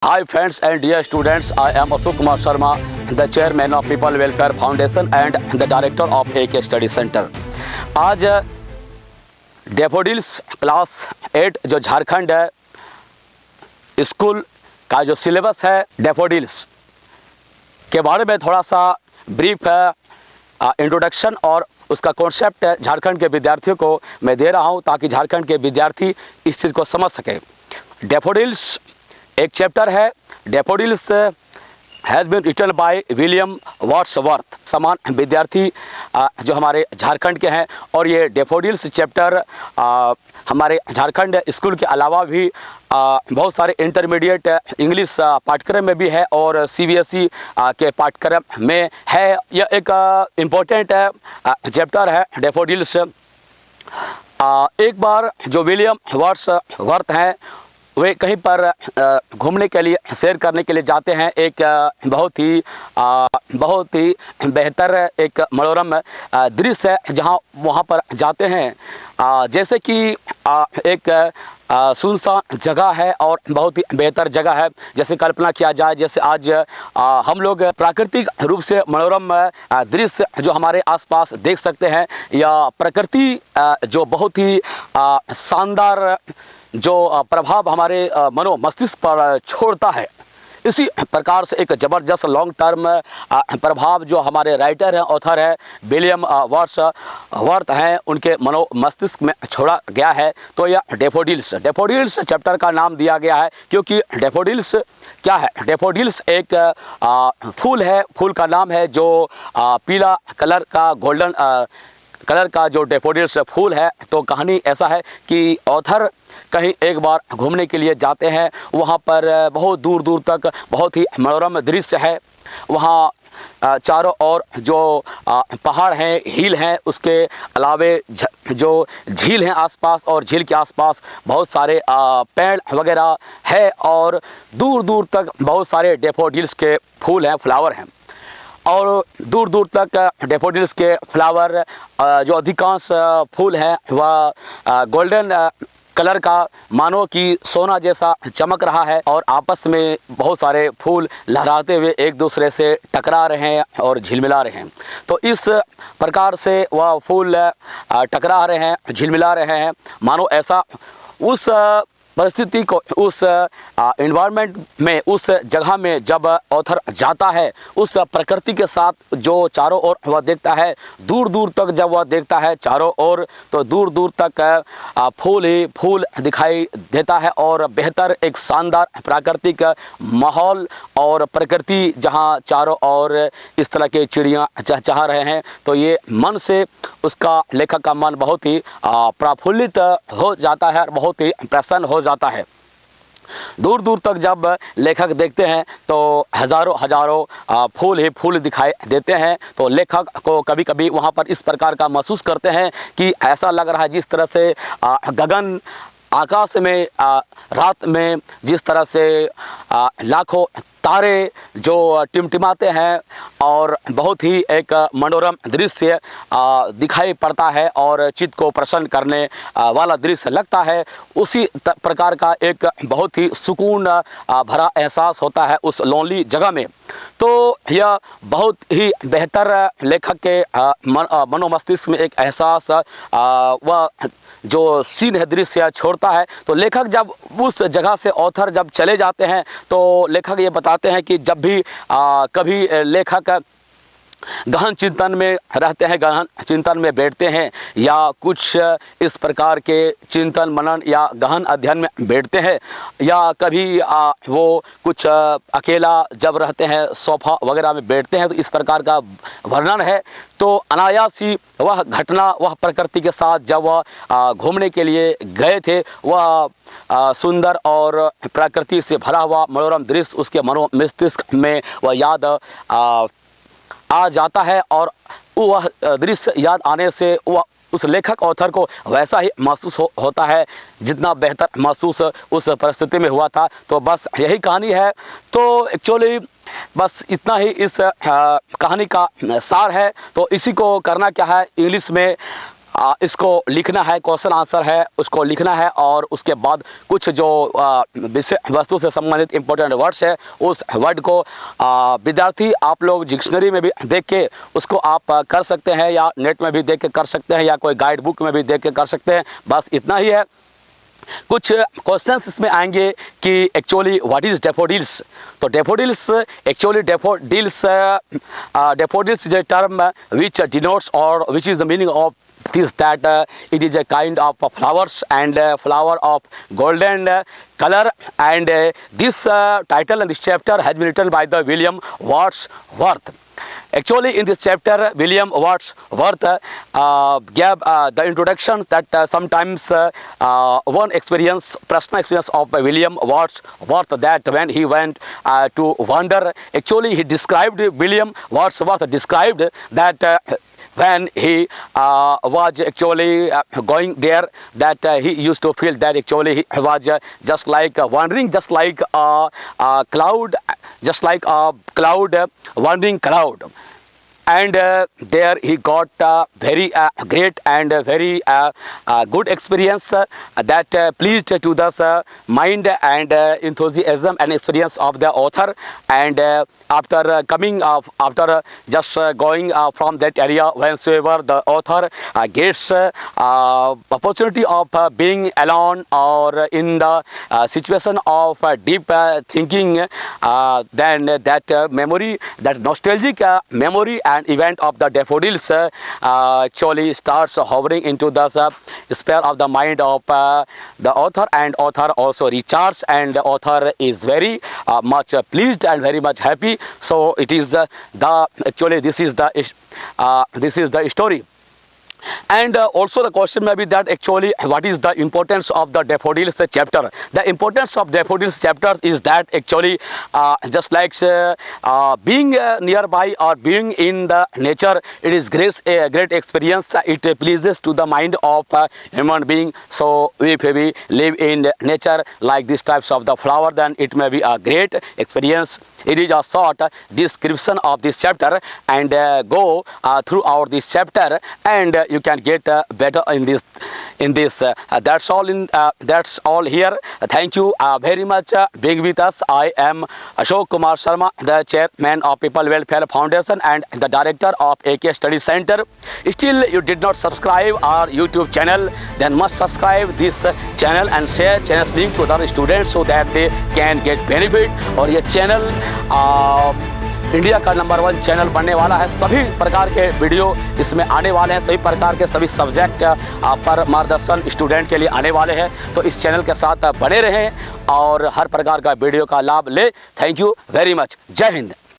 Hi friends and dear students, I am Ashok Kumar Sharma, the chairman of People Welfare Foundation and the director of AK Study Center. आज daffodils class 8 जो Jharkhand school का जो syllabus है daffodils के बारे में थोड़ा सा ब्रीफ इंट्रोडक्शन और उसका कॉन्सेप्ट झारखंड के विद्यार्थियों को मैं दे रहा हूं ताकि झारखंड के विद्यार्थी इस चीज़ को समझ सके। डैफोडिल्स एक चैप्टर है। Daffodils has been written by William Wordsworth, समान विद्यार्थी जो हमारे झारखंड के हैं। और ये डैफोडिल्स चैप्टर हमारे झारखंड स्कूल के अलावा भी बहुत सारे इंटरमीडिएट इंग्लिश पाठ्यक्रम में भी है और CBSE के पाठ्यक्रम में है। यह एक इम्पोर्टेंट चैप्टर है डैफोडिल्स। एक बार जो विलियम वर्ड्सवर्थ हैं वे कहीं पर घूमने के लिए सैर करने के लिए जाते हैं। एक बहुत ही बेहतर एक मनोरम दृश्य है जहां वहां पर जाते हैं। जैसे कि एक सुनसान जगह है और बहुत ही बेहतर जगह है। जैसे कल्पना किया जाए जैसे आज हम लोग प्राकृतिक रूप से मनोरम दृश्य जो हमारे आसपास देख सकते हैं या प्रकृति जो बहुत ही शानदार जो प्रभाव हमारे मनो मस्तिष्क पर छोड़ता है, इसी प्रकार से एक ज़बरदस्त लॉन्ग टर्म प्रभाव जो हमारे राइटर हैं, ऑथर है विलियम वर्ड्सवर्थ हैं, उनके मनो मस्तिष्क में छोड़ा गया है। तो यह डैफोडिल्स चैप्टर का नाम दिया गया है क्योंकि डैफोडिल्स क्या है? डैफोडिल्स एक फूल है, फूल का नाम है जो पीला कलर का गोल्डन कलर का जो डैफोडिल्स फूल है। तो कहानी ऐसा है कि ऑथर कहीं एक बार घूमने के लिए जाते हैं। वहाँ पर बहुत दूर दूर तक बहुत ही मनोरम दृश्य है। वहाँ चारों ओर जो पहाड़ हैं, हिल हैं, उसके अलावे जो झील हैं आसपास और झील के आसपास बहुत सारे पेड़ वगैरह है और दूर दूर तक बहुत सारे डैफोडिल्स के फूल हैं, फ्लावर हैं। और दूर दूर तक डैफोडिल्स के फ्लावर जो अधिकांश फूल हैं वह गोल्डन कलर का मानो कि सोना जैसा चमक रहा है और आपस में बहुत सारे फूल लहराते हुए एक दूसरे से टकरा रहे हैं और झिलमिला रहे हैं। तो इस प्रकार से वह फूल टकरा रहे हैं, झिलमिला रहे हैं, मानो ऐसा उस परिस्थिति को, उस इन्वायरमेंट में, उस जगह में जब ऑथर जाता है, उस प्रकृति के साथ जो चारों ओर वह देखता है, दूर दूर तक जब वह देखता है चारों ओर तो दूर दूर तक फूल ही फूल दिखाई देता है और बेहतर एक शानदार प्राकृतिक माहौल और प्रकृति जहां चारों ओर इस तरह के चिड़ियाँ चहचहा रहे हैं। तो ये मन से उसका लेखक का मन बहुत ही प्रफुल्लित हो जाता है, बहुत ही प्रसन्न हो जाता है। दूर दूर तक जब लेखक देखते हैं तो हजारों फूल ही फूल दिखाई देते हैं। तो लेखक को कभी कभी वहाँ पर इस प्रकार का महसूस करते हैं कि ऐसा लग रहा है जिस तरह से गगन आकाश में रात में जिस तरह से लाखों तारे जो टिमटिमाते हैं और बहुत ही एक मनोरम दृश्य दिखाई पड़ता है और चित्त को प्रसन्न करने वाला दृश्य लगता है। उसी प्रकार का एक बहुत ही सुकून भरा एहसास होता है उस लोनली जगह में। तो यह बहुत ही बेहतर लेखक के मनोमस्तिष्क में एक एहसास वह जो सीन है, दृश्य छोड़ता है। तो लेखक जब उस जगह से ऑथर जब चले जाते हैं तो लेखक ये बताते हैं कि जब भी कभी लेखक गहन चिंतन में रहते हैं, गहन चिंतन में बैठते हैं या कुछ इस प्रकार के चिंतन मनन या गहन अध्ययन में बैठते हैं या कभी वो कुछ अकेला जब रहते हैं सोफा वगैरह में बैठते हैं, तो इस प्रकार का वर्णन है। तो अनायास ही वह घटना, वह प्रकृति के साथ जब वह घूमने के लिए गए थे, वह सुंदर और प्रकृति से भरा हुआ मनोरम दृश्य उसके मनो मस्तिष्क में वह याद आ जाता है और वह दृश्य याद आने से वह उस लेखक ऑथर को वैसा ही महसूस होता है जितना बेहतर महसूस उस परिस्थिति में हुआ था। तो बस यही कहानी है। तो एक्चुअली बस इतना ही इस कहानी का सार है। तो इसी को करना क्या है, इंग्लिश में इसको लिखना है, क्वेश्चन आंसर है उसको लिखना है, और उसके बाद कुछ जो विषय वस्तु से संबंधित इंपॉर्टेंट वर्ड्स है उस वर्ड को विद्यार्थी आप लोग डिक्शनरी में भी देख के उसको आप कर सकते हैं, या नेट में भी देख के कर सकते हैं, या कोई गाइड बुक में भी देख के कर सकते हैं। बस इतना ही है। कुछ क्वेश्चंस इसमें आएंगे कि एक्चुअली व्हाट इज डैफोडिल्स। तो daffodils actually daffodils is a term which denotes or which is the meaning of this, that it is a kind of flowers and flower of golden color, and this title and this chapter has been written by the William Wordsworth. Actually, in this chapter, William Wordsworth gave the introduction that sometimes one personal experience of William Wordsworth, that when he went to wander, actually William Wordsworth described that when he was actually going there, that he used to feel that actually he was just like wandering, just like a cloud, wandering cloud. And there he got very great and very good experience that pleased to the mind and enthusiasm and experience of the author. And after just going from that area, whensoever the author gets opportunity of being alone or in the situation of deep thinking, then that memory, that nostalgic memory and event of the daffodils actually starts hovering into the sphere of the mind of the author, and author also recharges, and the author is very much pleased and very much happy. So it is this is the story. And also the question may be that actually what is the importance of the daffodils chapter. The importance of daffodils chapter is that actually just like being nearby or being in the nature, it is great experience. It pleases to the mind of human being. So if we live in nature like these types of the flower, then it may be a great experience. It is a short description of this chapter, and go throughout this chapter, and you can get better in this. That's all here. Thank you very much being with us. I am Ashok Kumar Sharma, the chairman of People Welfare Foundation and the director of AK Study Center. Still you did not subscribe our YouTube channel, then must subscribe this channel and share channel's link to other students so that they can get benefit. और ये channel India का number 1 channel बनने वाला है। सभी प्रकार के video इसमें आने वाले हैं, सभी प्रकार के सभी सब्जेक्ट पर मार्गदर्शन स्टूडेंट के लिए आने वाले हैं। तो इस चैनल के साथ बने रहें और हर प्रकार का वीडियो का लाभ लें। Thank you very much. जय हिंद।